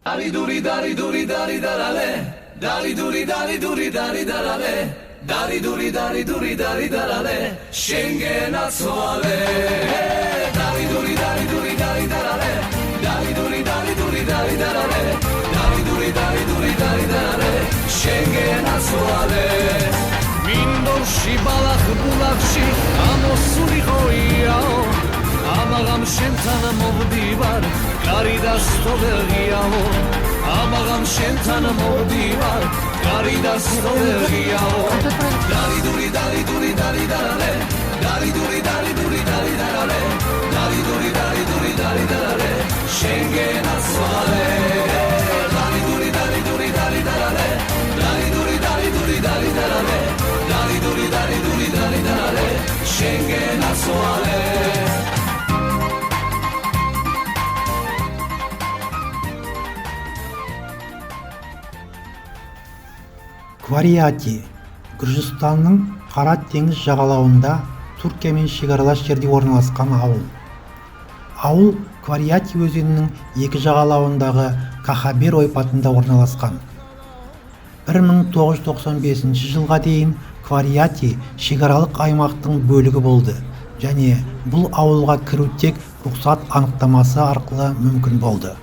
Dari duri dari duri dari darale, dari duri dari duri dari darale, dari duri dari duri dari darale, Schengen attuale. Dari duri dari duri dari darale, dari duri dari duri dari darale, dari duri dari duri dari darale, Schengen attuale. Mindorshi balach bulachshi, amosuli hoiao. Amagam shentana movdivar, caridas tovergiao. Amagam shentana movdivar, caridas tovergiao. Dari duri dari duri dari darale, dari duri dari duri dari darale, dari duri dari duri dari darale, Schengen attuale. Dari duri dari duri dari darale, dari duri dari duri dari darale, dari duri dari duri dari darale, Schengen attuale. Квариати Гүржістанның Қара теңіз жағалауында Түркиямен шекаралас жерде орналасқан ауыл. Ауыл Квариати өзенінің екі жағалауындағы Кахабер ойпатында орналасқан. 1995 жылға дейін Квариати шекаралық аймақтың бөлігі болды және бұл ауылға кіру тек рұқсат анықтамасы арқылы мүмкін болды.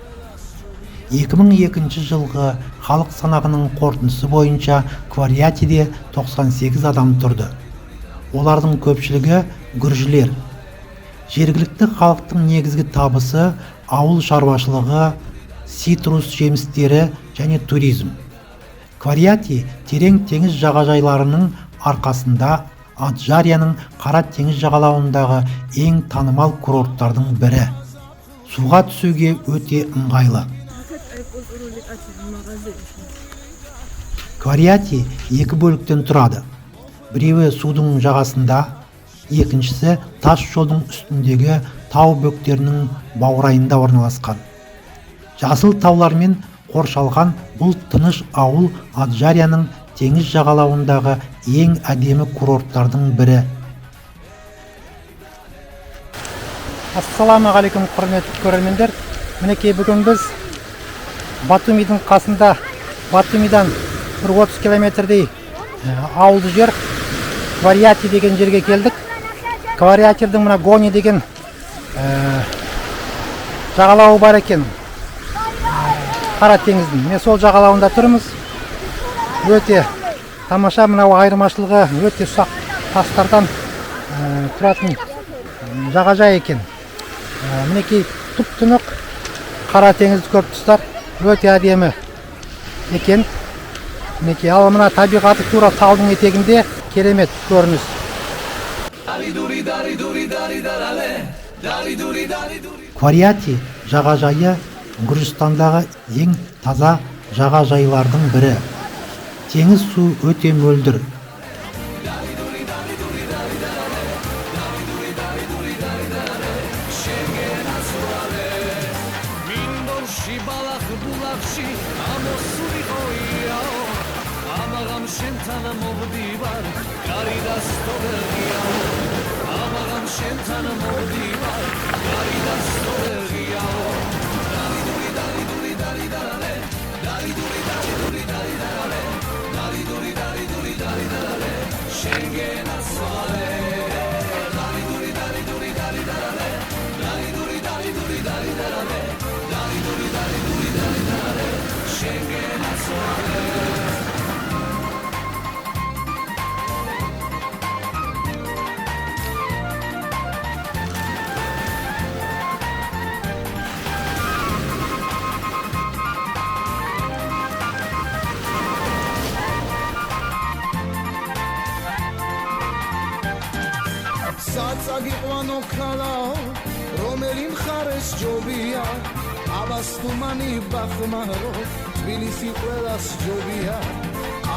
2002 жылғы халық санағының қорытындысы бойынша Квариатиде 98 адам тұрды. Олардың көпшілігі гүржілер. Жергілікті халықтың негізгі табысы ауыл шаруашылығы, цитрус жемістері және туризм. Квариати терең теңіз жағажайларының арқасында Аджарияның Қара теңіз жағалауындағы ең танымал курорттардың бірі. Суға түсуге өте ыңғайлы. Квариати екі бөліктен тұрады. Біреуі судың жағасында, екіншісі тас жолдың үстіндегі тау бөктерінің баурайында орналасқан. Жасыл таулармен қоршалған бұл тыныш ауыл Аджарияның теңіз жағалауындағы ең әдемі курорттардың бірі. Ассаламағалейкум, құрметті көрермендер. Мінекей бүгін біз Батумидің қасында, Батумидан 30 километрдей ауылды жер Квариати деген жерге келдік. Квариатидің мына Гони деген жағалауы бар екен. Қара теңіздің. Мен сол жағалауында тұрмыз. Өте тамаша, мынау айырмашылығы өте ұсақ тастардан тұратын жағажай екен. Мінекей тұп-тұнық қара теңізді көріп тұстар. Өте әдемі екен. Мінекей, ал мына табиғаты тура таудың етегінде керемет көрініс. Квариати жағажайы Гүржістандағы ең таза жағажайлардың бірі. Теңіз су өте мөлдір. საწაგიყვანო ქალაო, რომელი მხარეს ჯობია, აბასთუმანი ბახმარო, თბილისი ყველას ჯობია,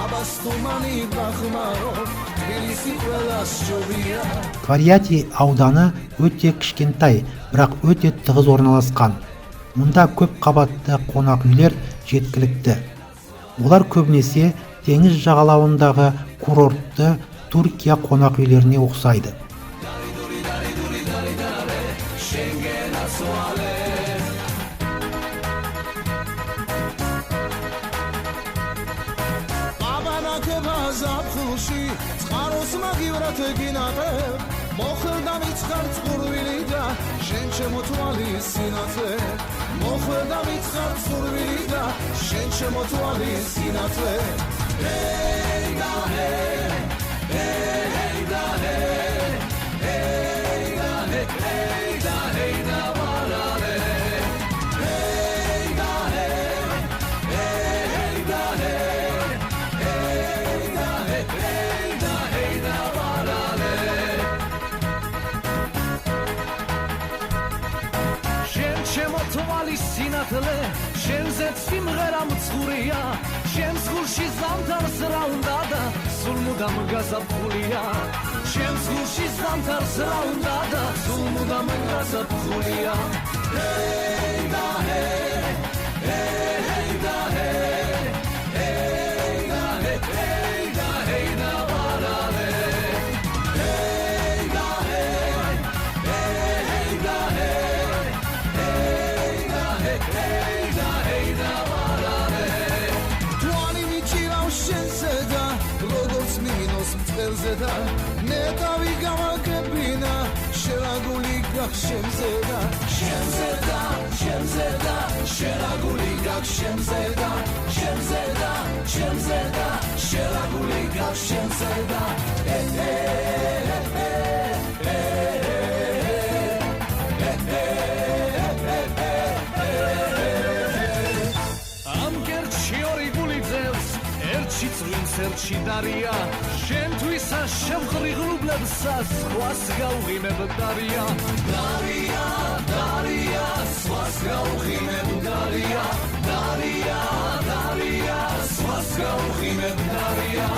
აბასთუმანი ბახმаро, თბილისი ყველას ჯობია. Квариати ауданы өте кішкентай, бірақ өте тығыз орналасқан. Мұнда көп қабатты қонақ үйлер жеткілікті. Олар көбінесе теңіз жағалауындағы курортты Түркия қонақ үйлеріне ұқсайды. ეხება ზაფხულში წყაროს მაგივრად გინაყებ მოხვდა მიცხარ წყურვილი და შენ ჩემო თვალის სინათლე მოხვდა მიცხარ წყურვილი და შენ ჩემო თვალის სინათლე Hey da hey hey da hey hey da hey da hey da varale Hey da hey hey da hey hey da hey da varale Shen chemo tvalis sinatle shen zet simghera mtskhuriya shen zgurshi zamtar zraunda da sul mudam gazapkhuliya shen zgurshi zamtar zraunda da sul mudam gazapkhuliya Hey da hey hey da hey hey da hey da varale Hey da hey da hey da varale Twani michirav shense da როგორც მინოს მწყერზე და ნეტავი გამაგებინა შერაგული გაქ შენზე და შენზე და შენზე და შერაგული გაქ შენზე და შენზე და შენზე და შერაგული გაქ შენზე და ამ გერჩი ორი გული ძევს ერთში წვიმს ერთში დარია შენთვის შემხრი ღრუბლებსა სხვას გავღიმებ დარია დარია დარია სხვას გავღიმებ დარია დარია დარია სხვას გავღიმებ დარია